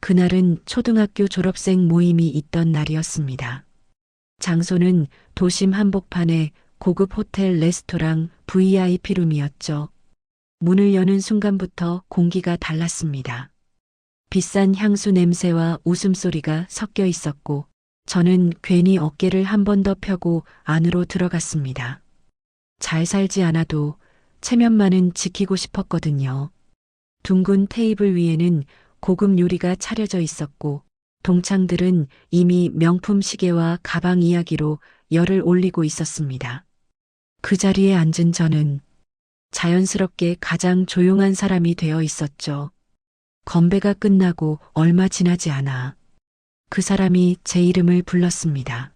그날은 초등학교 졸업생 모임이 있던 날이었습니다. 장소는 도심 한복판의 고급 호텔 레스토랑 VIP룸이었죠. 문을 여는 순간부터 공기가 달랐습니다. 비싼 향수 냄새와 웃음소리가 섞여 있었고 저는 괜히 어깨를 한 번 더 펴고 안으로 들어갔습니다. 잘 살지 않아도 체면만은 지키고 싶었거든요. 둥근 테이블 위에는 고급 요리가 차려져 있었고 동창들은 이미 명품 시계와 가방 이야기로 열을 올리고 있었습니다. 그 자리에 앉은 저는 자연스럽게 가장 조용한 사람이 되어 있었죠. 건배가 끝나고 얼마 지나지 않아 그 사람이 제 이름을 불렀습니다.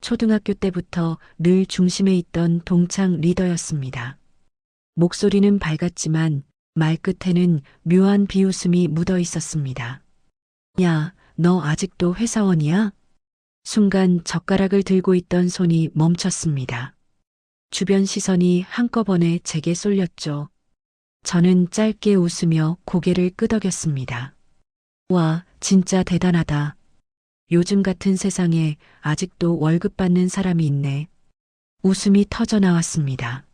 초등학교 때부터 늘 중심에 있던 동창 리더였습니다. 목소리는 밝았지만 말끝에는 묘한 비웃음이 묻어 있었습니다. 야, 너 아직도 회사원이야? 순간 젓가락을 들고 있던 손이 멈췄습니다. 주변 시선이 한꺼번에 제게 쏠렸죠. 저는 짧게 웃으며 고개를 끄덕였습니다. 와, 진짜 대단하다. 요즘 같은 세상에 아직도 월급 받는 사람이 있네. 웃음이 터져 나왔습니다.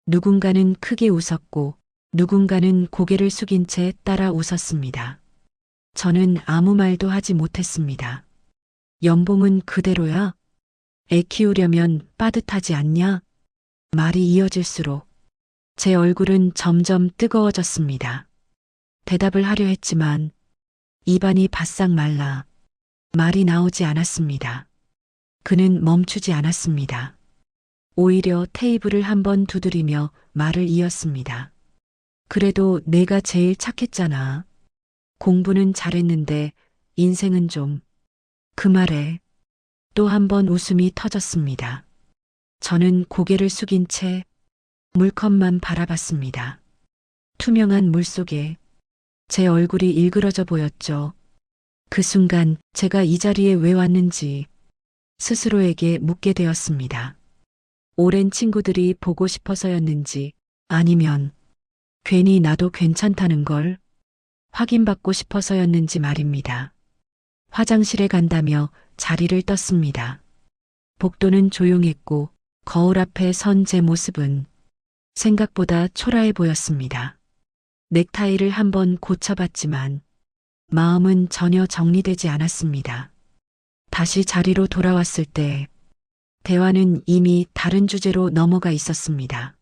누군가는 크게 웃었고 누군가는 고개를 숙인 채 따라 웃었습니다. 저는 아무 말도 하지 못했습니다. 연봉은 그대로야? 애 키우려면 빠듯하지 않냐? 말이 이어질수록 제 얼굴은 점점 뜨거워졌습니다. 대답을 하려 했지만 입안이 바싹 말라 말이 나오지 않았습니다. 그는 멈추지 않았습니다. 오히려 테이블을 한번 두드리며 말을 이었습니다. 그래도 내가 제일 착했잖아. 공부는 잘했는데 인생은 좀. 그 말에 또 한 번 웃음이 터졌습니다. 저는 고개를 숙인 채 물컵만 바라봤습니다. 투명한 물 속에 제 얼굴이 일그러져 보였죠. 그 순간 제가 이 자리에 왜 왔는지 스스로에게 묻게 되었습니다. 오랜 친구들이 보고 싶어서였는지 아니면 괜히 나도 괜찮다는 걸 확인받고 싶어서였는지 말입니다. 화장실에 간다며 자리를 떴습니다. 복도는 조용했고 거울 앞에 선 제 모습은 생각보다 초라해 보였습니다. 넥타이를 한번 고쳐봤지만 마음은 전혀 정리되지 않았습니다. 다시 자리로 돌아왔을 때 대화는 이미 다른 주제로 넘어가 있었습니다.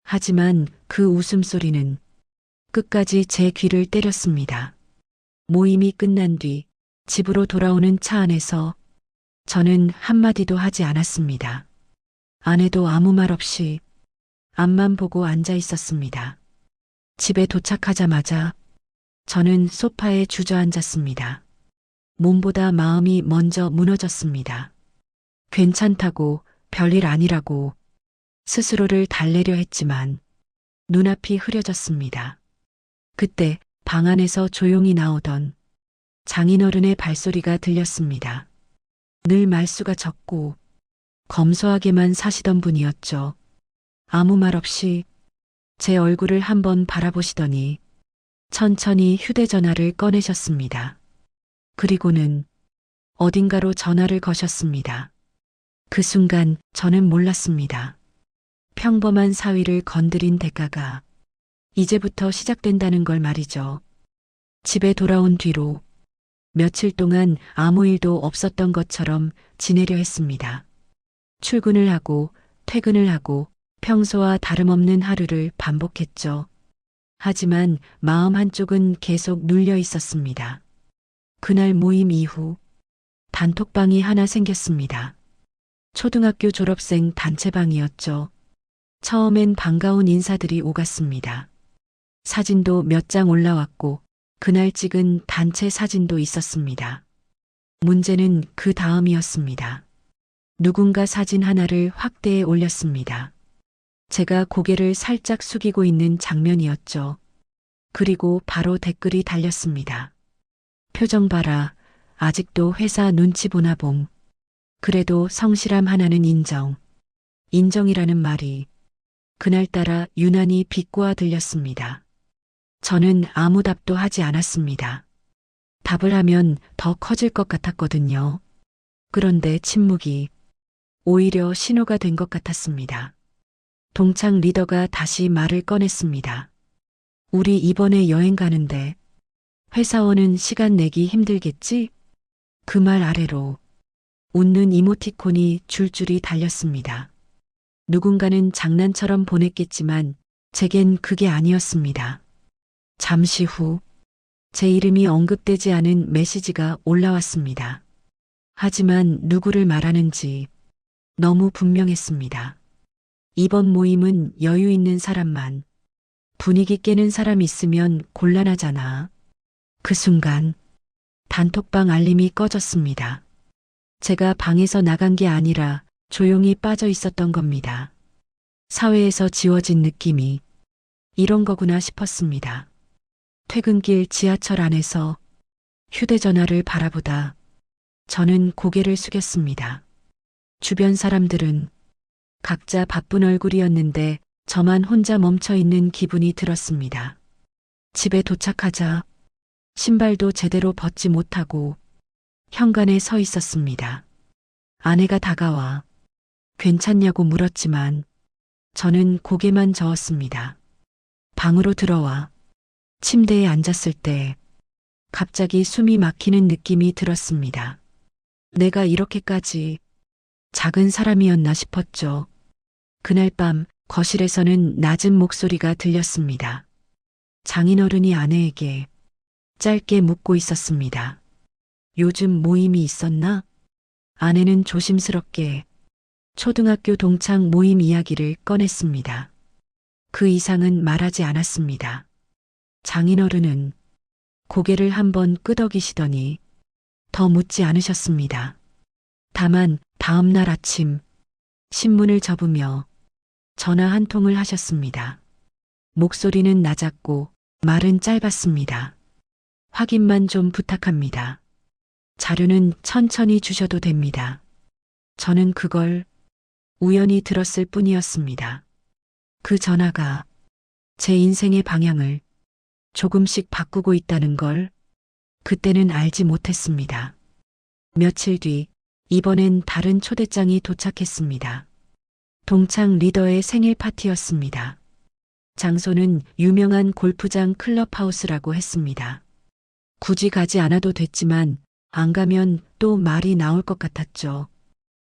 하지만 그 웃음소리는 끝까지 제 귀를 때렸습니다. 모임이 끝난 뒤 집으로 돌아오는 차 안에서 저는 한마디도 하지 않았습니다. 아내도 아무 말 없이 앞만 보고 앉아 있었습니다. 집에 도착하자마자 저는 소파에 주저앉았습니다. 몸보다 마음이 먼저 무너졌습니다. 괜찮다고 별일 아니라고 스스로를 달래려 했지만 눈앞이 흐려졌습니다. 그때 방 안에서 조용히 나오던 장인어른의 발소리가 들렸습니다. 늘 말수가 적고 검소하게만 사시던 분이었죠. 아무 말 없이 제 얼굴을 한번 바라보시더니 천천히 휴대전화를 꺼내셨습니다. 그리고는 어딘가로 전화를 거셨습니다. 그 순간 저는 몰랐습니다. 평범한 사위를 건드린 대가가 이제부터 시작된다는 걸 말이죠. 집에 돌아온 뒤로 며칠 동안 아무 일도 없었던 것처럼 지내려 했습니다. 출근을 하고 퇴근을 하고 평소와 다름없는 하루를 반복했죠. 하지만 마음 한쪽은 계속 눌려 있었습니다. 그날 모임 이후 단톡방이 하나 생겼습니다. 초등학교 졸업생 단체방이었죠. 처음엔 반가운 인사들이 오갔습니다. 사진도 몇 장 올라왔고 그날 찍은 단체 사진도 있었습니다. 문제는 그 다음이었습니다. 누군가 사진 하나를 확대해 올렸습니다. 제가 고개를 살짝 숙이고 있는 장면이었죠. 그리고 바로 댓글이 달렸습니다. 표정 봐라. 아직도 회사 눈치 보나 봄. 그래도 성실함 하나는 인정. 인정이라는 말이 그날따라 유난히 비꼬아 들렸습니다. 저는 아무 답도 하지 않았습니다. 답을 하면 더 커질 것 같았거든요. 그런데 침묵이 오히려 신호가 된 것 같았습니다. 동창 리더가 다시 말을 꺼냈습니다. 우리 이번에 여행 가는데 회사원은 시간 내기 힘들겠지? 그 말 아래로 웃는 이모티콘이 줄줄이 달렸습니다. 누군가는 장난처럼 보냈겠지만 제겐 그게 아니었습니다. 잠시 후 제 이름이 언급되지 않은 메시지가 올라왔습니다. 하지만 누구를 말하는지 너무 분명했습니다. 이번 모임은 여유 있는 사람만, 분위기 깨는 사람 있으면 곤란하잖아. 그 순간 단톡방 알림이 꺼졌습니다. 제가 방에서 나간 게 아니라 조용히 빠져 있었던 겁니다. 사회에서 지워진 느낌이 이런 거구나 싶었습니다. 퇴근길 지하철 안에서 휴대전화를 바라보다 저는 고개를 숙였습니다. 주변 사람들은 각자 바쁜 얼굴이었는데 저만 혼자 멈춰 있는 기분이 들었습니다. 집에 도착하자 신발도 제대로 벗지 못하고 현관에 서 있었습니다. 아내가 다가와 괜찮냐고 물었지만 저는 고개만 저었습니다. 방으로 들어와 침대에 앉았을 때 갑자기 숨이 막히는 느낌이 들었습니다. 내가 이렇게까지 작은 사람이었나 싶었죠. 그날 밤 거실에서는 낮은 목소리가 들렸습니다. 장인어른이 아내에게 짧게 묻고 있었습니다. 요즘 모임이 있었나? 아내는 조심스럽게 초등학교 동창 모임 이야기를 꺼냈습니다. 그 이상은 말하지 않았습니다. 장인어른은 고개를 한번 끄덕이시더니 더 묻지 않으셨습니다. 다만 다음 날 아침 신문을 접으며 전화 한 통을 하셨습니다. 목소리는 낮았고 말은 짧았습니다. 확인만 좀 부탁합니다. 자료는 천천히 주셔도 됩니다. 저는 그걸 우연히 들었을 뿐이었습니다. 그 전화가 제 인생의 방향을 조금씩 바꾸고 있다는 걸 그때는 알지 못했습니다. 며칠 뒤 이번엔 다른 초대장이 도착했습니다. 동창 리더의 생일 파티였습니다. 장소는 유명한 골프장 클럽하우스라고 했습니다. 굳이 가지 않아도 됐지만 안 가면 또 말이 나올 것 같았죠.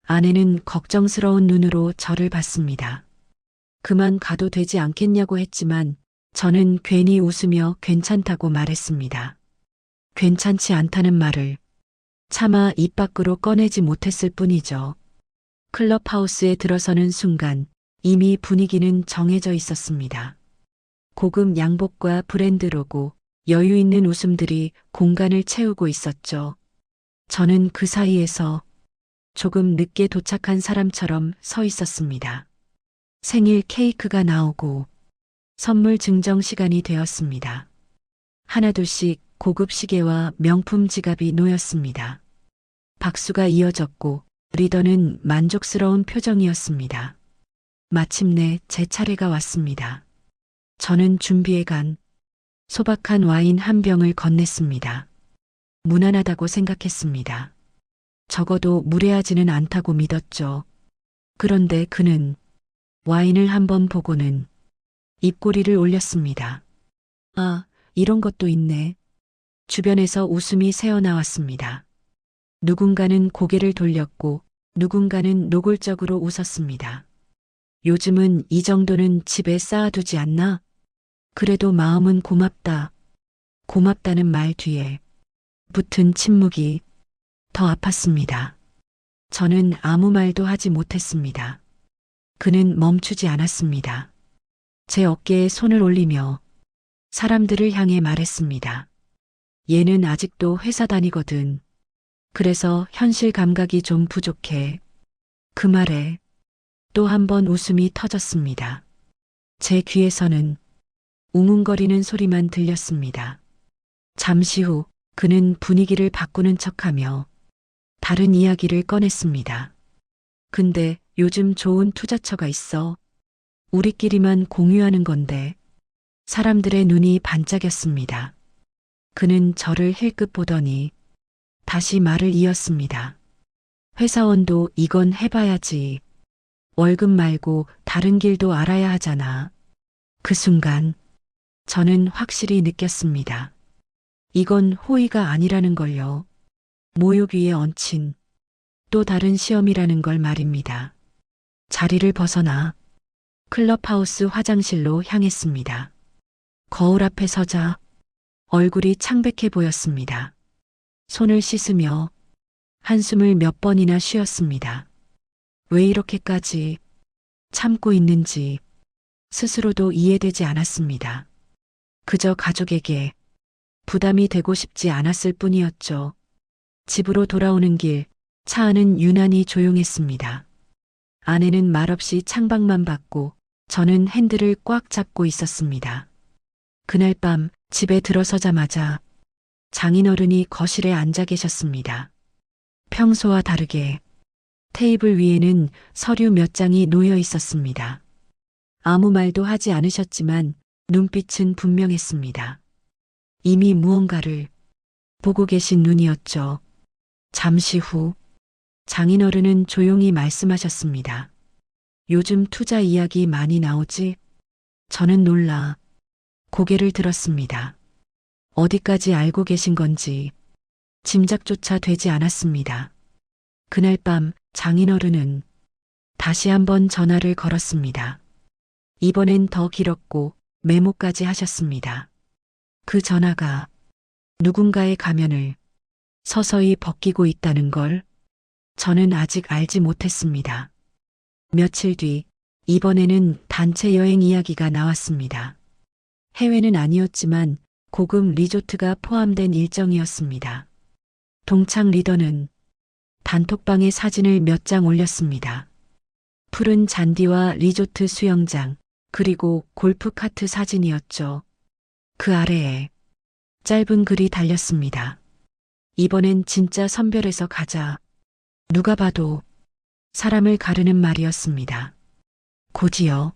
아내는 걱정스러운 눈으로 저를 봤습니다. 그만 가도 되지 않겠냐고 했지만 저는 괜히 웃으며 괜찮다고 말했습니다. 괜찮지 않다는 말을 차마 입 밖으로 꺼내지 못했을 뿐이죠. 클럽하우스에 들어서는 순간 이미 분위기는 정해져 있었습니다. 고급 양복과 브랜드 로고, 여유 있는 웃음들이 공간을 채우고 있었죠. 저는 그 사이에서 조금 늦게 도착한 사람처럼 서 있었습니다. 생일 케이크가 나오고 선물 증정 시간이 되었습니다. 하나둘씩 고급 시계와 명품 지갑이 놓였습니다. 박수가 이어졌고 리더는 만족스러운 표정이었습니다. 마침내 제 차례가 왔습니다. 저는 준비해 간 소박한 와인 한 병을 건넸습니다. 무난하다고 생각했습니다. 적어도 무례하지는 않다고 믿었죠. 그런데 그는 와인을 한번 보고는 입꼬리를 올렸습니다. 아, 이런 것도 있네. 주변에서 웃음이 새어나왔습니다. 누군가는 고개를 돌렸고 누군가는 노골적으로 웃었습니다. 요즘은 이 정도는 집에 쌓아두지 않나? 그래도 마음은 고맙다. 고맙다는 말 뒤에 붙은 침묵이 더 아팠습니다. 저는 아무 말도 하지 못했습니다. 그는 멈추지 않았습니다. 제 어깨에 손을 올리며 사람들을 향해 말했습니다. 얘는 아직도 회사 다니거든. 그래서 현실 감각이 좀 부족해. 그 말에 또 한 번 웃음이 터졌습니다. 제 귀에서는 웅웅거리는 소리만 들렸습니다. 잠시 후 그는 분위기를 바꾸는 척하며 다른 이야기를 꺼냈습니다. 근데 요즘 좋은 투자처가 있어. 우리끼리만 공유하는 건데. 사람들의 눈이 반짝였습니다. 그는 저를 힐끗 보더니 다시 말을 이었습니다. 회사원도 이건 해봐야지. 월급 말고 다른 길도 알아야 하잖아. 그 순간 저는 확실히 느꼈습니다. 이건 호의가 아니라는 걸요. 모욕 위에 얹힌 또 다른 시험이라는 걸 말입니다. 자리를 벗어나 클럽하우스 화장실로 향했습니다. 거울 앞에 서자 얼굴이 창백해 보였습니다. 손을 씻으며 한숨을 몇 번이나 쉬었습니다. 왜 이렇게까지 참고 있는지 스스로도 이해되지 않았습니다. 그저 가족에게 부담이 되고 싶지 않았을 뿐이었죠. 집으로 돌아오는 길, 차 안은 유난히 조용했습니다. 아내는 말없이 창밖만 봤고 저는 핸들을 꽉 잡고 있었습니다. 그날 밤 집에 들어서자마자 장인어른이 거실에 앉아 계셨습니다. 평소와 다르게 테이블 위에는 서류 몇 장이 놓여 있었습니다. 아무 말도 하지 않으셨지만 눈빛은 분명했습니다. 이미 무언가를 보고 계신 눈이었죠. 잠시 후 장인어른은 조용히 말씀하셨습니다. 요즘 투자 이야기 많이 나오지? 저는 놀라 고개를 들었습니다. 어디까지 알고 계신 건지 짐작조차 되지 않았습니다. 그날 밤 장인어른은 다시 한번 전화를 걸었습니다. 이번엔 더 길었고 메모까지 하셨습니다. 그 전화가 누군가의 가면을 서서히 벗기고 있다는 걸 저는 아직 알지 못했습니다. 며칠 뒤 이번에는 단체 여행 이야기가 나왔습니다. 해외는 아니었지만 고급 리조트가 포함된 일정이었습니다. 동창 리더는 단톡방에 사진을 몇 장 올렸습니다. 푸른 잔디와 리조트 수영장, 그리고 골프 카트 사진이었죠. 그 아래에 짧은 글이 달렸습니다. 이번엔 진짜 선별해서 가자. 누가 봐도 사람을 가르는 말이었습니다. 곧이어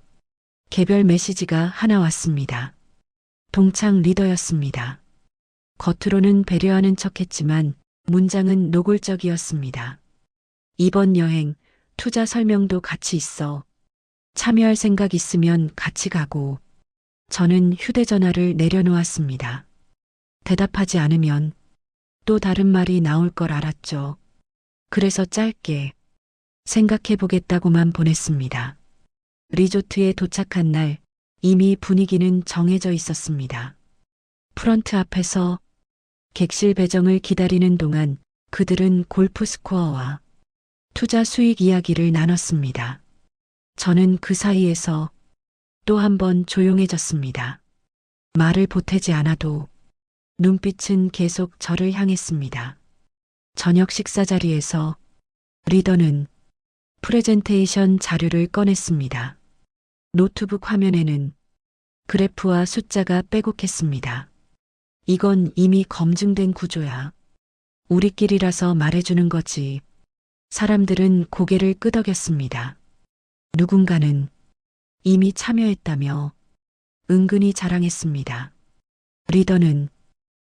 개별 메시지가 하나 왔습니다. 동창 리더였습니다. 겉으로는 배려하는 척했지만 문장은 노골적이었습니다. 이번 여행 투자 설명도 같이 있어. 참여할 생각 있으면 같이 가고. 저는 휴대전화를 내려놓았습니다. 대답하지 않으면 또 다른 말이 나올 걸 알았죠. 그래서 짧게 생각해 보겠다고만 보냈습니다. 리조트에 도착한 날 이미 분위기는 정해져 있었습니다. 프런트 앞에서 객실 배정을 기다리는 동안 그들은 골프 스코어와 투자 수익 이야기를 나눴습니다. 저는 그 사이에서 또 한 번 조용해졌습니다. 말을 보태지 않아도 눈빛은 계속 저를 향했습니다. 저녁 식사 자리에서 리더는 프레젠테이션 자료를 꺼냈습니다. 노트북 화면에는 그래프와 숫자가 빼곡했습니다. 이건 이미 검증된 구조야. 우리끼리라서 말해주는 거지. 사람들은 고개를 끄덕였습니다. 누군가는 이미 참여했다며 은근히 자랑했습니다. 리더는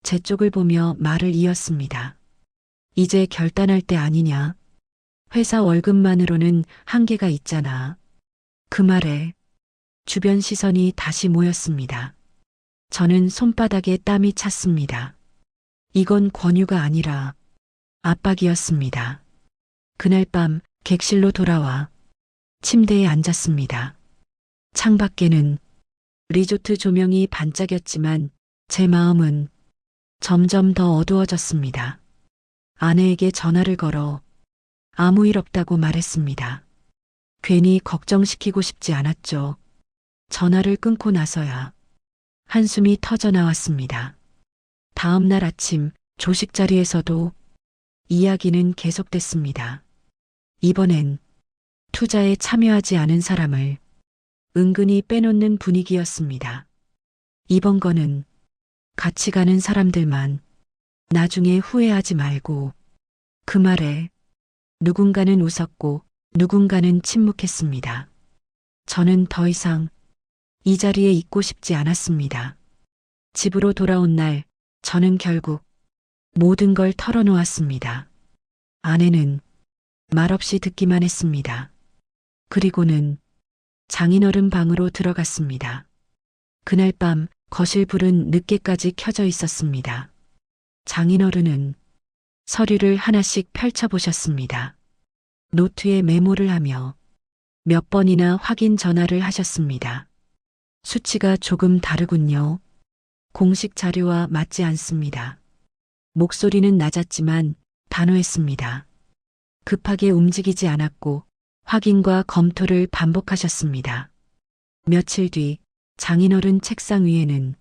제 쪽을 보며 말을 이었습니다. 이제 결단할 때 아니냐. 회사 월급만으로는 한계가 있잖아. 그 말에 주변 시선이 다시 모였습니다. 저는 손바닥에 땀이 찼습니다. 이건 권유가 아니라 압박이었습니다. 그날 밤 객실로 돌아와 침대에 앉았습니다. 창밖에는 리조트 조명이 반짝였지만 제 마음은 점점 더 어두워졌습니다. 아내에게 전화를 걸어 아무 일 없다고 말했습니다. 괜히 걱정시키고 싶지 않았죠. 전화를 끊고 나서야 한숨이 터져 나왔습니다. 다음 날 아침 조식 자리에서도 이야기는 계속됐습니다. 이번엔 투자에 참여하지 않은 사람을 은근히 빼놓는 분위기였습니다. 이번 거는 같이 가는 사람들만. 나중에 후회하지 말고. 그 말에 누군가는 웃었고 누군가는 침묵했습니다. 저는 더 이상 이 자리에 있고 싶지 않았습니다. 집으로 돌아온 날 저는 결국 모든 걸 털어놓았습니다. 아내는 말없이 듣기만 했습니다. 그리고는 장인어른 방으로 들어갔습니다. 그날 밤 거실 불은 늦게까지 켜져 있었습니다. 장인어른은 서류를 하나씩 펼쳐보셨습니다. 노트에 메모를 하며 몇 번이나 확인 전화를 하셨습니다. 수치가 조금 다르군요. 공식 자료와 맞지 않습니다. 목소리는 낮았지만 단호했습니다. 급하게 움직이지 않았고 확인과 검토를 반복하셨습니다. 며칠 뒤 장인어른 책상 위에는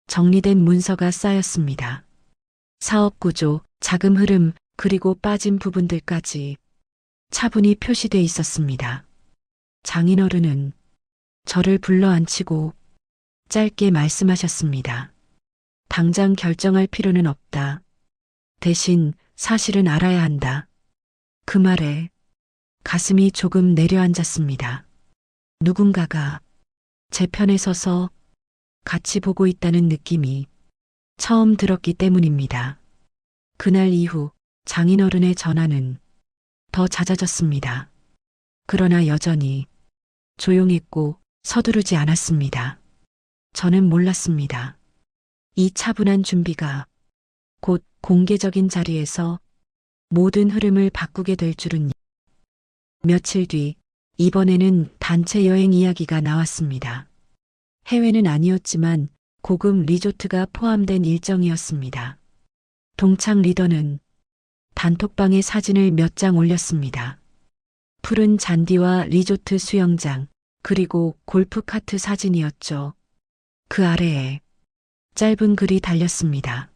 정리된 문서가 쌓였습니다. 사업 구조, 자금 흐름, 그리고 빠진 부분들까지 차분히 표시돼 있었습니다. 장인어른은 저를 불러앉히고 짧게 말씀하셨습니다. 당장 결정할 필요는 없다. 대신 사실은 알아야 한다. 그 말에 가슴이 조금 내려앉았습니다. 누군가가 제 편에 서서 같이 보고 있다는 느낌이 처음 들었기 때문입니다. 그날 이후 장인어른의 전화는 더 잦아졌습니다. 그러나 여전히 조용했고 서두르지 않았습니다. 저는 몰랐습니다. 이 차분한 준비가 곧 공개적인 자리에서 모든 흐름을 바꾸게 될 줄은요. 며칠 뒤 이번에는 단체 여행 이야기가 나왔습니다. 해외는 아니었지만 고급 리조트가 포함된 일정이었습니다. 동창 리더는 단톡방에 사진을 몇 장 올렸습니다. 푸른 잔디와 리조트 수영장, 그리고 골프 카트 사진이었죠. 그 아래에 짧은 글이 달렸습니다.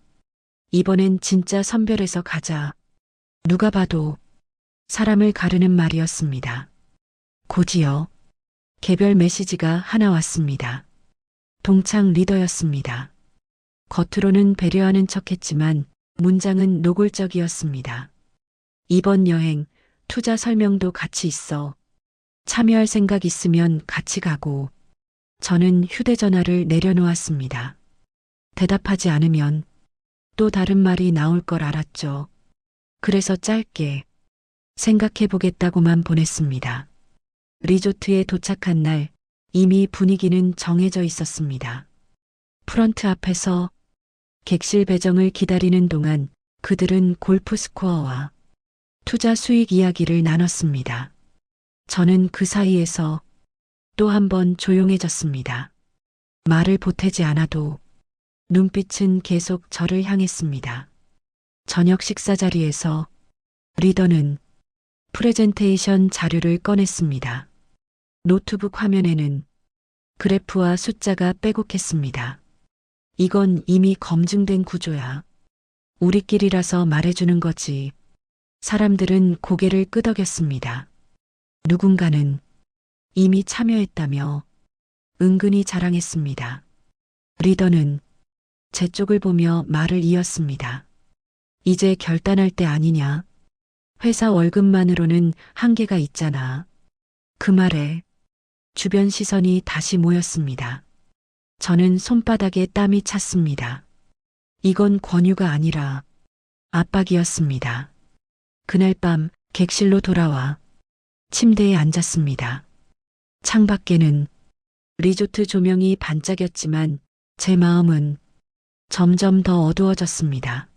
이번엔 진짜 선별해서 가자. 누가 봐도 사람을 가르는 말이었습니다. 곧이어 개별 메시지가 하나 왔습니다. 동창 리더였습니다. 겉으로는 배려하는 척했지만 문장은 노골적이었습니다. 이번 여행 투자 설명도 같이 있어. 참여할 생각 있으면 같이 가고. 저는 휴대전화를 내려놓았습니다. 대답하지 않으면 또 다른 말이 나올 걸 알았죠. 그래서 짧게 생각해 보겠다고만 보냈습니다. 리조트에 도착한 날 이미 분위기는 정해져 있었습니다. 프런트 앞에서 객실 배정을 기다리는 동안 그들은 골프 스코어와 투자 수익 이야기를 나눴습니다. 저는 그 사이에서 또 한 번 조용해졌습니다. 말을 보태지 않아도 눈빛은 계속 저를 향했습니다. 저녁 식사 자리에서 리더는 프레젠테이션 자료를 꺼냈습니다. 노트북 화면에는 그래프와 숫자가 빼곡했습니다. 이건 이미 검증된 구조야. 우리끼리라서 말해주는 거지. 사람들은 고개를 끄덕였습니다. 누군가는 이미 참여했다며 은근히 자랑했습니다. 리더는 제 쪽을 보며 말을 이었습니다. 이제 결단할 때 아니냐. 회사 월급만으로는 한계가 있잖아. 그 말에 주변 시선이 다시 모였습니다. 저는 손바닥에 땀이 찼습니다. 이건 권유가 아니라 압박이었습니다. 그날 밤 객실로 돌아와 침대에 앉았습니다. 창밖에는 리조트 조명이 반짝였지만 제 마음은 점점 더 어두워졌습니다.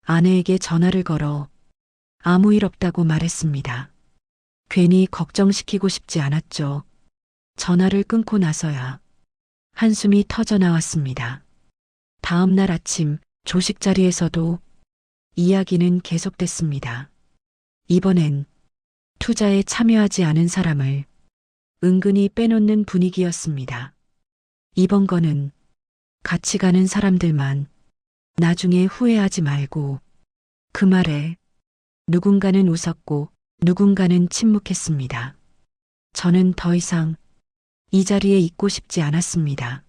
아내에게 전화를 걸어 아무 일 없다고 말했습니다. 괜히 걱정시키고 싶지 않았죠. 전화를 끊고 나서야 한숨이 터져 나왔습니다. 다음 날 아침 조식 자리에서도 이야기는 계속됐습니다. 이번엔 투자에 참여하지 않은 사람을 은근히 빼놓는 분위기였습니다. 이번 거는 같이 가는 사람들만. 나중에 후회하지 말고. 그 말에 누군가는 웃었고 누군가는 침묵했습니다. 저는 더 이상 이 자리에 있고 싶지 않았습니다.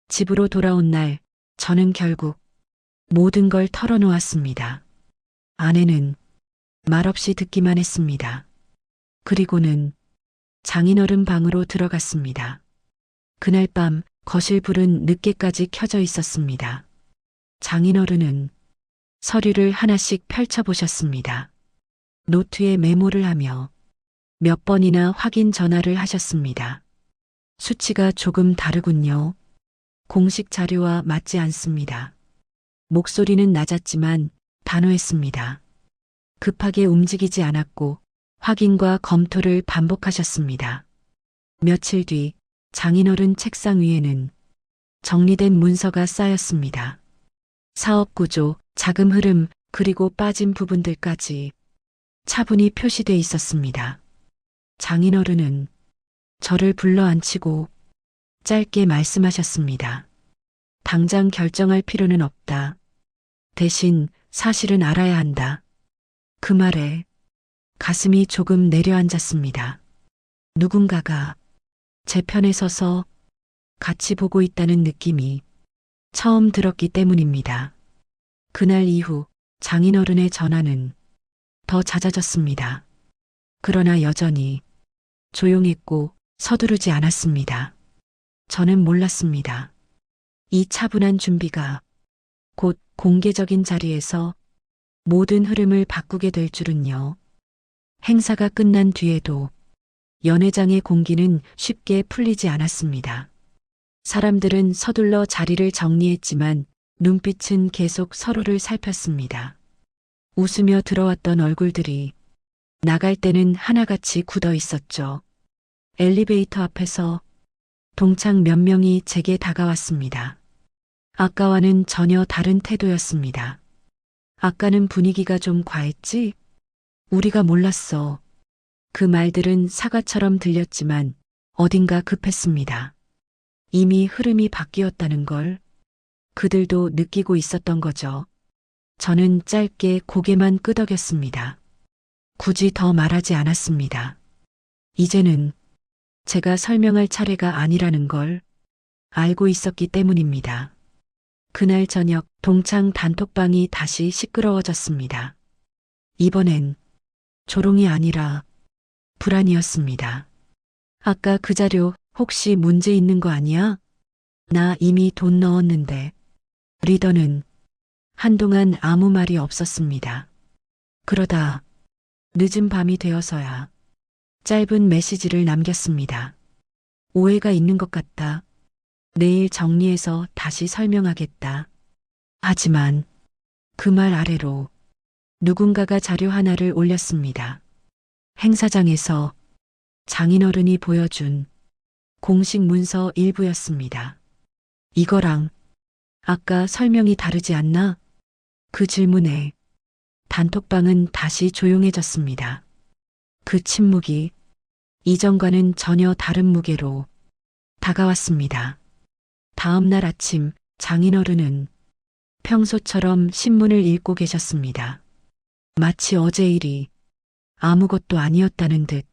집으로 돌아온 날 저는 결국 모든 걸 털어놓았습니다. 아내는 말없이 듣기만 했습니다. 그리고는 장인어른 방으로 들어갔습니다. 그날 밤 거실 불은 늦게까지 켜져 있었습니다. 장인어른은 서류를 하나씩 펼쳐보셨습니다. 노트에 메모를 하며 몇 번이나 확인 전화를 하셨습니다. 수치가 조금 다르군요. 공식 자료와 맞지 않습니다. 목소리는 낮았지만 단호했습니다. 급하게 움직이지 않았고 확인과 검토를 반복하셨습니다. 며칠 뒤 장인어른 책상 위에는 정리된 문서가 쌓였습니다. 사업 구조, 자금 흐름, 그리고 빠진 부분들까지 차분히 표시돼 있었습니다. 장인어른은 저를 불러 앉히고 짧게 말씀하셨습니다. 당장 결정할 필요는 없다. 대신 사실은 알아야 한다. 그 말에 가슴이 조금 내려앉았습니다. 누군가가 제 편에 서서 같이 보고 있다는 느낌이 처음 들었기 때문입니다. 그날 이후 장인어른의 전화는 더 잦아졌습니다. 그러나 여전히 조용했고 서두르지 않았습니다. 저는 몰랐습니다. 이 차분한 준비가 곧 공개적인 자리에서 모든 흐름을 바꾸게 될 줄은요. 행사가 끝난 뒤에도 연회장의 공기는 쉽게 풀리지 않았습니다. 사람들은 서둘러 자리를 정리했지만 눈빛은 계속 서로를 살폈습니다. 웃으며 들어왔던 얼굴들이 나갈 때는 하나같이 굳어 있었죠. 엘리베이터 앞에서 동창 몇 명이 제게 다가왔습니다. 아까와는 전혀 다른 태도였습니다. 아까는 분위기가 좀 과했지? 우리가 몰랐어. 그 말들은 사과처럼 들렸지만 어딘가 급했습니다. 이미 흐름이 바뀌었다는 걸 그들도 느끼고 있었던 거죠. 저는 짧게 고개만 끄덕였습니다. 굳이 더 말하지 않았습니다. 이제는 제가 설명할 차례가 아니라는 걸 알고 있었기 때문입니다. 그날 저녁 동창 단톡방이 다시 시끄러워졌습니다. 이번엔 조롱이 아니라 불안이었습니다. 아까 그 자료 혹시 문제 있는 거 아니야? 나 이미 돈 넣었는데. 리더는 한동안 아무 말이 없었습니다. 그러다 늦은 밤이 되어서야 짧은 메시지를 남겼습니다. 오해가 있는 것 같다. 내일 정리해서 다시 설명하겠다. 하지만 그 말 아래로 누군가가 자료 하나를 올렸습니다. 행사장에서 장인어른이 보여준 공식 문서 일부였습니다. 이거랑 아까 설명이 다르지 않나? 그 질문에 단톡방은 다시 조용해졌습니다. 그 침묵이 이전과는 전혀 다른 무게로 다가왔습니다. 다음 날 아침 장인어른은 평소처럼 신문을 읽고 계셨습니다. 마치 어제 일이 아무것도 아니었다는 듯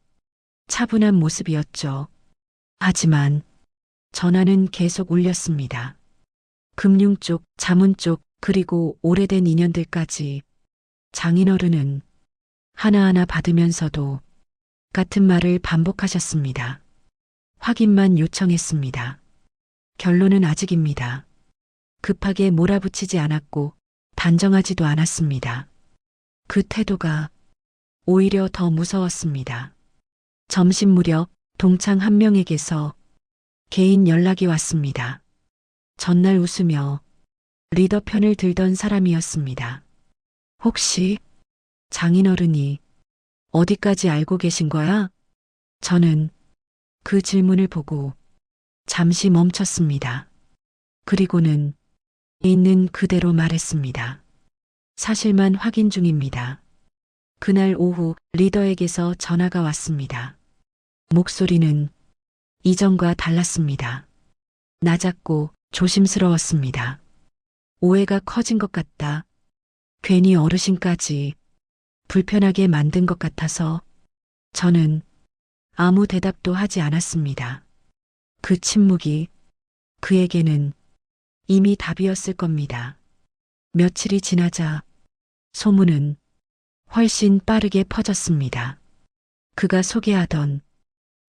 차분한 모습이었죠. 하지만 전화는 계속 울렸습니다. 금융 쪽, 자문 쪽, 그리고 오래된 인연들까지 장인어른은 하나하나 받으면서도 같은 말을 반복하셨습니다. 확인만 요청했습니다. 결론은 아직입니다. 급하게 몰아붙이지 않았고 단정하지도 않았습니다. 그 태도가 오히려 더 무서웠습니다. 점심 무렵 동창 한 명에게서 개인 연락이 왔습니다. 전날 웃으며 리더 편을 들던 사람이었습니다. 혹시 장인어른이 어디까지 알고 계신 거야? 저는 그 질문을 보고 잠시 멈췄습니다. 그리고는 있는 그대로 말했습니다. 사실만 확인 중입니다. 그날 오후 리더에게서 전화가 왔습니다. 목소리는 이전과 달랐습니다. 낮았고 조심스러웠습니다. 오해가 커진 것 같다. 괜히 어르신까지 불편하게 만든 것 같아서 저는 아무 대답도 하지 않았습니다. 그 침묵이 그에게는 이미 답이었을 겁니다. 며칠이 지나자 소문은 훨씬 빠르게 퍼졌습니다. 그가 소개하던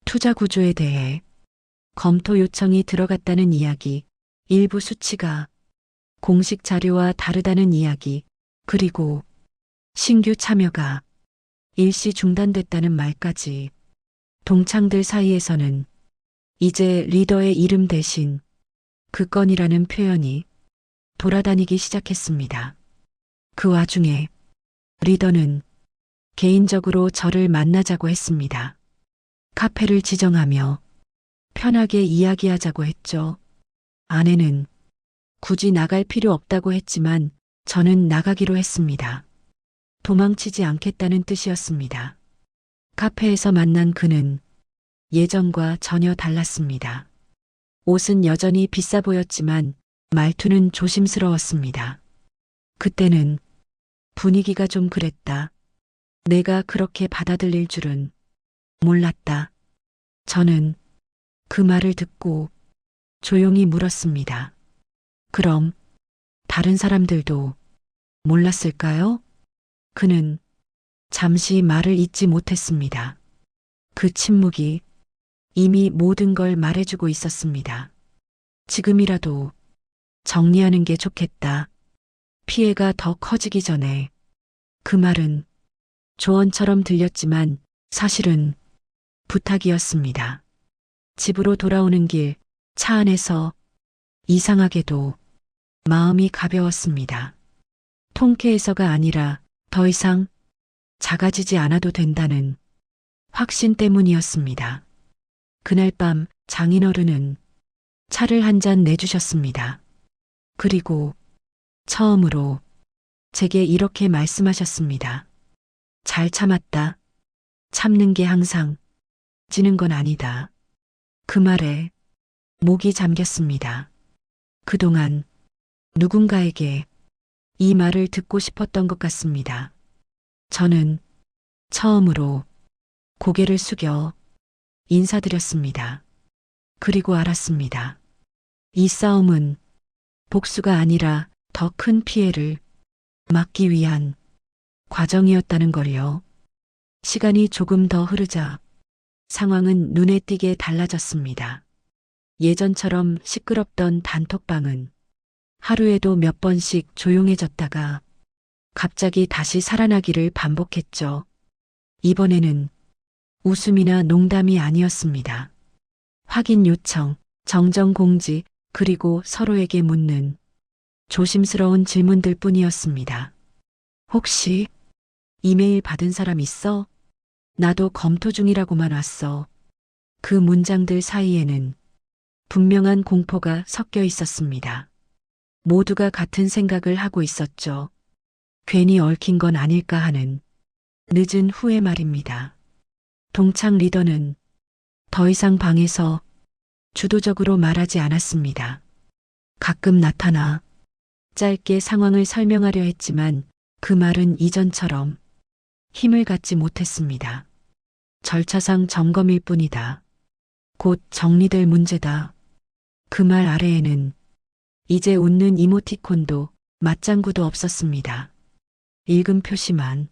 투자 구조에 대해 검토 요청이 들어갔다는 이야기, 일부 수치가 공식 자료와 다르다는 이야기, 그리고 신규 참여가 일시 중단됐다는 말까지. 동창들 사이에서는 이제 리더의 이름 대신 그 건이라는 표현이 돌아다니기 시작했습니다. 그 와중에 리더는 개인적으로 저를 만나자고 했습니다. 카페를 지정하며 편하게 이야기하자고 했죠. 아내는 굳이 나갈 필요 없다고 했지만 저는 나가기로 했습니다. 도망치지 않겠다는 뜻이었습니다. 카페에서 만난 그는 예전과 전혀 달랐습니다. 옷은 여전히 비싸 보였지만 말투는 조심스러웠습니다. 그때는 분위기가 좀 그랬다. 내가 그렇게 받아들일 줄은 몰랐다. 저는 그 말을 듣고 조용히 물었습니다. 그럼 다른 사람들도 몰랐을까요? 그는 잠시 말을 잇지 못했습니다. 그 침묵이 이미 모든 걸 말해주고 있었습니다. 지금이라도 정리하는 게 좋겠다. 피해가 더 커지기 전에. 그 말은 조언처럼 들렸지만 사실은 부탁이었습니다. 집으로 돌아오는 길 차 안에서 이상하게도 마음이 가벼웠습니다. 통쾌해서가 아니라 더 이상 작아지지 않아도 된다는 확신 때문이었습니다. 그날 밤 장인어른은 차를 한 잔 내주셨습니다. 그리고 처음으로 제게 이렇게 말씀하셨습니다. 잘 참았다. 참는 게 항상 지는 건 아니다. 그 말에 목이 잠겼습니다. 그동안 누군가에게 이 말을 듣고 싶었던 것 같습니다. 저는 처음으로 고개를 숙여 인사드렸습니다. 그리고 알았습니다. 이 싸움은 복수가 아니라 더 큰 피해를 막기 위한 과정이었다는 걸요. 시간이 조금 더 흐르자 상황은 눈에 띄게 달라졌습니다. 예전처럼 시끄럽던 단톡방은 하루에도 몇 번씩 조용해졌다가 갑자기 다시 살아나기를 반복했죠. 이번에는 웃음이나 농담이 아니었습니다. 확인 요청, 정정 공지, 그리고 서로에게 묻는 조심스러운 질문들 뿐이었습니다. 혹시 이메일 받은 사람 있어? 나도 검토 중이라고만 왔어. 그 문장들 사이에는 분명한 공포가 섞여 있었습니다. 모두가 같은 생각을 하고 있었죠. 괜히 얽힌 건 아닐까 하는 늦은 후에 말입니다. 동창 리더는 더 이상 방에서 주도적으로 말하지 않았습니다. 가끔 나타나 짧게 상황을 설명하려 했지만 그 말은 이전처럼 힘을 갖지 못했습니다. 절차상 점검일 뿐이다. 곧 정리될 문제다. 그 말 아래에는 이제 웃는 이모티콘도 맞장구도 없었습니다. 읽음 표시만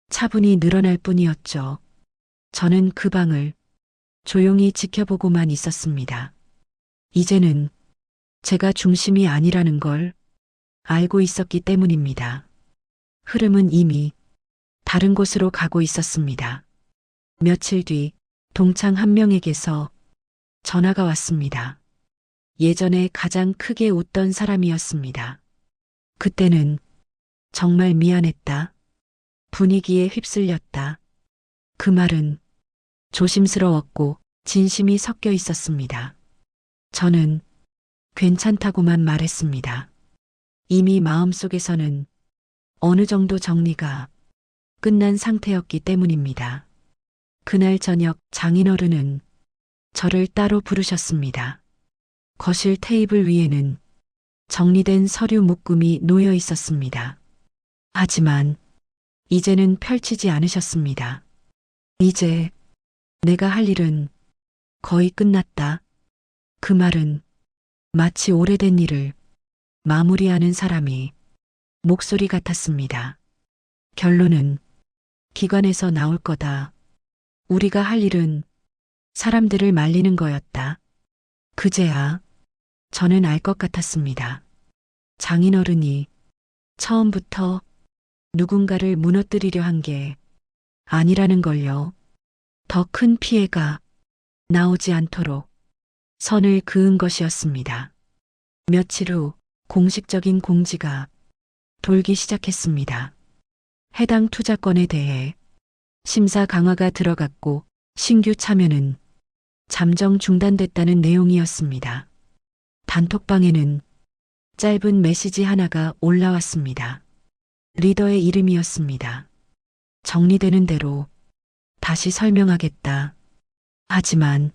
차분히 늘어날 뿐이었죠. 저는 그 방을 조용히 지켜보고만 있었습니다. 이제는 제가 중심이 아니라는 걸 알고 있었기 때문입니다. 흐름은 이미 다른 곳으로 가고 있었습니다. 며칠 뒤 동창 한 명에게서 전화가 왔습니다. 예전에 가장 크게 웃던 사람이었습니다. 그때는 정말 미안했다. 분위기에 휩쓸렸다. 그 말은 조심스러웠고 진심이 섞여 있었습니다. 저는 괜찮다고만 말했습니다. 이미 마음속에서는 어느 정도 정리가 끝난 상태였기 때문입니다. 그날 저녁 장인어른은 저를 따로 부르셨습니다. 거실 테이블 위에는 정리된 서류 묶음이 놓여 있었습니다. 하지만 이제는 펼치지 않으셨습니다. 이제 내가 할 일은 거의 끝났다. 그 말은 마치 오래된 일을 마무리하는 사람이 목소리 같았습니다. 결론은 기관에서 나올 거다. 우리가 할 일은 사람들을 말리는 거였다. 그제야 저는 알 것 같았습니다. 장인어른이 처음부터 누군가를 무너뜨리려 한 게 아니라는 걸요. 더 큰 피해가 나오지 않도록 선을 그은 것이었습니다. 며칠 후 공식적인 공지가 돌기 시작했습니다. 해당 투자건에 대해 심사 강화가 들어갔고 신규 참여는 잠정 중단됐다는 내용이었습니다. 단톡방에는 짧은 메시지 하나가 올라왔습니다. 리더의 이름이었습니다. 정리되는 대로 다시 설명하겠다. 하지만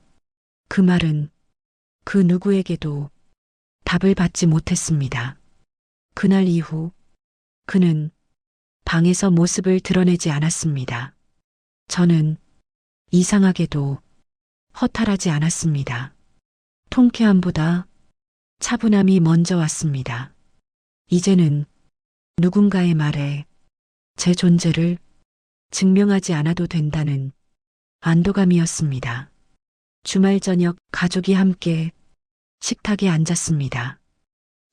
그 말은 그 누구에게도 답을 받지 못했습니다. 그날 이후 그는 방에서 모습을 드러내지 않았습니다. 저는 이상하게도 허탈하지 않았습니다. 통쾌함보다 차분함이 먼저 왔습니다. 이제는 누군가의 말에 제 존재를 증명하지 않아도 된다는 안도감이었습니다. 주말 저녁 가족이 함께 식탁에 앉았습니다.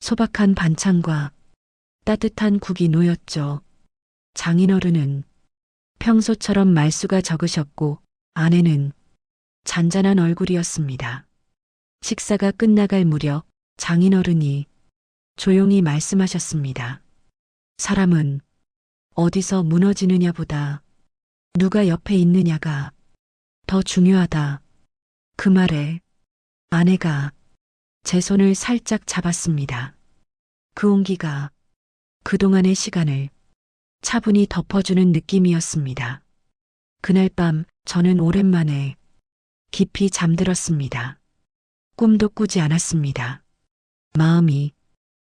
소박한 반찬과 따뜻한 국이 놓였죠. 장인어른은 평소처럼 말수가 적으셨고 아내는 잔잔한 얼굴이었습니다. 식사가 끝나갈 무렵 장인어른이 조용히 말씀하셨습니다. 사람은 어디서 무너지느냐보다 누가 옆에 있느냐가 더 중요하다. 그 말에 아내가 제 손을 살짝 잡았습니다. 그 온기가 그동안의 시간을 차분히 덮어주는 느낌이었습니다. 그날 밤 저는 오랜만에 깊이 잠들었습니다. 꿈도 꾸지 않았습니다. 마음이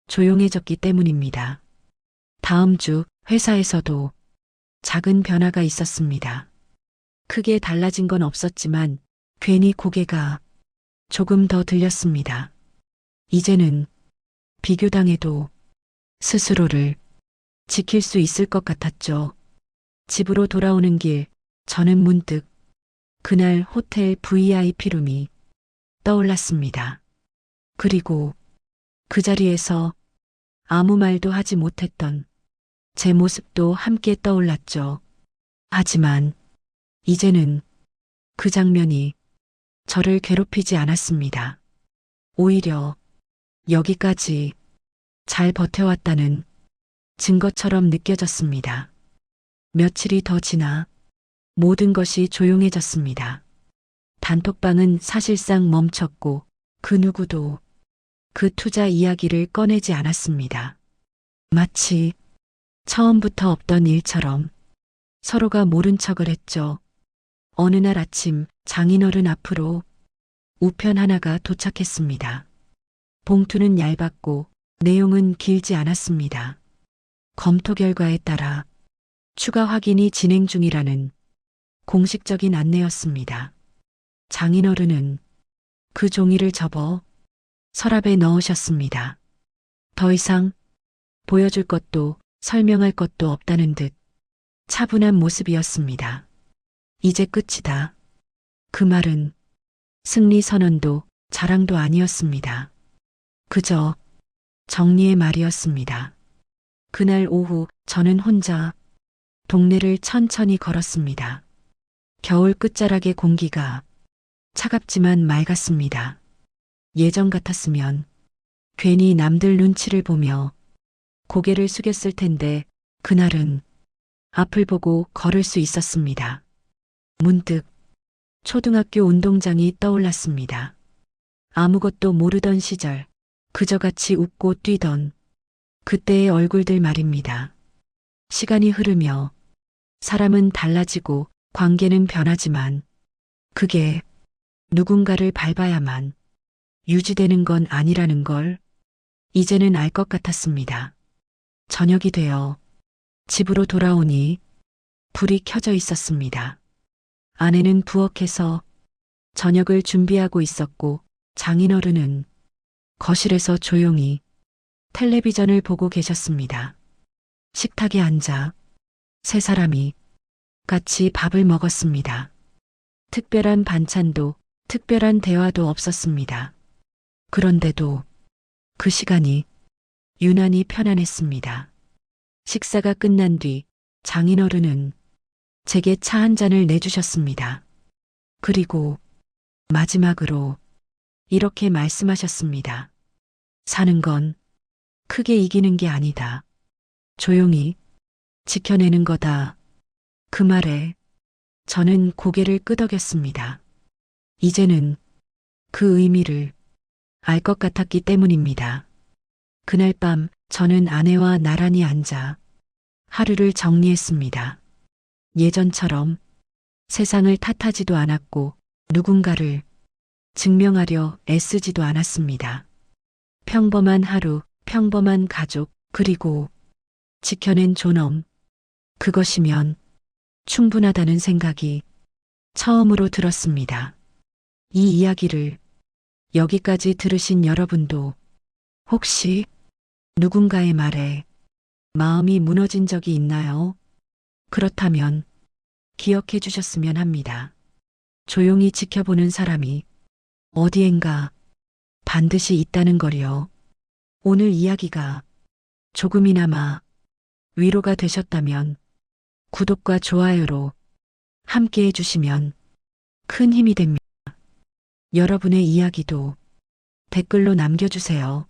조용해졌기 때문입니다. 다음 주 회사에서도 작은 변화가 있었습니다. 크게 달라진 건 없었지만 괜히 고개가 조금 더 들렸습니다. 이제는 비교당해도 스스로를 지킬 수 있을 것 같았죠. 집으로 돌아오는 길 저는 문득 그날 호텔 VIP룸이 떠올랐습니다. 그리고 그 자리에서 아무 말도 하지 못했던 제 모습도 함께 떠올랐죠. 하지만 이제는 그 장면이 저를 괴롭히지 않았습니다. 오히려 여기까지 잘 버텨왔다는 증거처럼 느껴졌습니다. 며칠이 더 지나 모든 것이 조용해졌습니다. 단톡방은 사실상 멈췄고 그 누구도 그 투자 이야기를 꺼내지 않았습니다. 마치 처음부터 없던 일처럼 서로가 모른 척을 했죠. 어느 날 아침 장인어른 앞으로 우편 하나가 도착했습니다. 봉투는 얇았고 내용은 길지 않았습니다. 검토 결과에 따라 추가 확인이 진행 중이라는 공식적인 안내였습니다. 장인어른은 그 종이를 접어 서랍에 넣으셨습니다. 더 이상 보여줄 것도 설명할 것도 없다는 듯 차분한 모습이었습니다. 이제 끝이다. 그 말은 승리 선언도 자랑도 아니었습니다. 그저 정리의 말이었습니다. 그날 오후 저는 혼자 동네를 천천히 걸었습니다. 겨울 끝자락의 공기가 차갑지만 맑았습니다. 예전 같았으면 괜히 남들 눈치를 보며 고개를 숙였을 텐데 그날은 앞을 보고 걸을 수 있었습니다. 문득 초등학교 운동장이 떠올랐습니다. 아무것도 모르던 시절 그저 같이 웃고 뛰던 그때의 얼굴들 말입니다. 시간이 흐르며 사람은 달라지고 관계는 변하지만 그게 누군가를 밟아야만 유지되는 건 아니라는 걸 이제는 알 것 같았습니다. 저녁이 되어 집으로 돌아오니 불이 켜져 있었습니다. 아내는 부엌에서 저녁을 준비하고 있었고 장인어른은 거실에서 조용히 텔레비전을 보고 계셨습니다. 식탁에 앉아 세 사람이 같이 밥을 먹었습니다. 특별한 반찬도 특별한 대화도 없었습니다. 그런데도 그 시간이 유난히 편안했습니다. 식사가 끝난 뒤 장인어른은 제게 차 한 잔을 내주셨습니다. 그리고 마지막으로 이렇게 말씀하셨습니다. 사는 건 크게 이기는 게 아니다. 조용히 지켜내는 거다. 그 말에 저는 고개를 끄덕였습니다. 이제는 그 의미를 알 것 같았기 때문입니다. 그날 밤 저는 아내와 나란히 앉아 하루를 정리했습니다. 예전처럼 세상을 탓하지도 않았고 누군가를 증명하려 애쓰지도 않았습니다. 평범한 하루, 평범한 가족, 그리고 지켜낸 존엄. 그것이면 충분하다는 생각이 처음으로 들었습니다. 이 이야기를 여기까지 들으신 여러분도 혹시 누군가의 말에 마음이 무너진 적이 있나요? 그렇다면 기억해 주셨으면 합니다. 조용히 지켜보는 사람이 어디엔가 반드시 있다는 걸요. 오늘 이야기가 조금이나마 위로가 되셨다면 구독과 좋아요로 함께 해주시면 큰 힘이 됩니다. 여러분의 이야기도 댓글로 남겨주세요.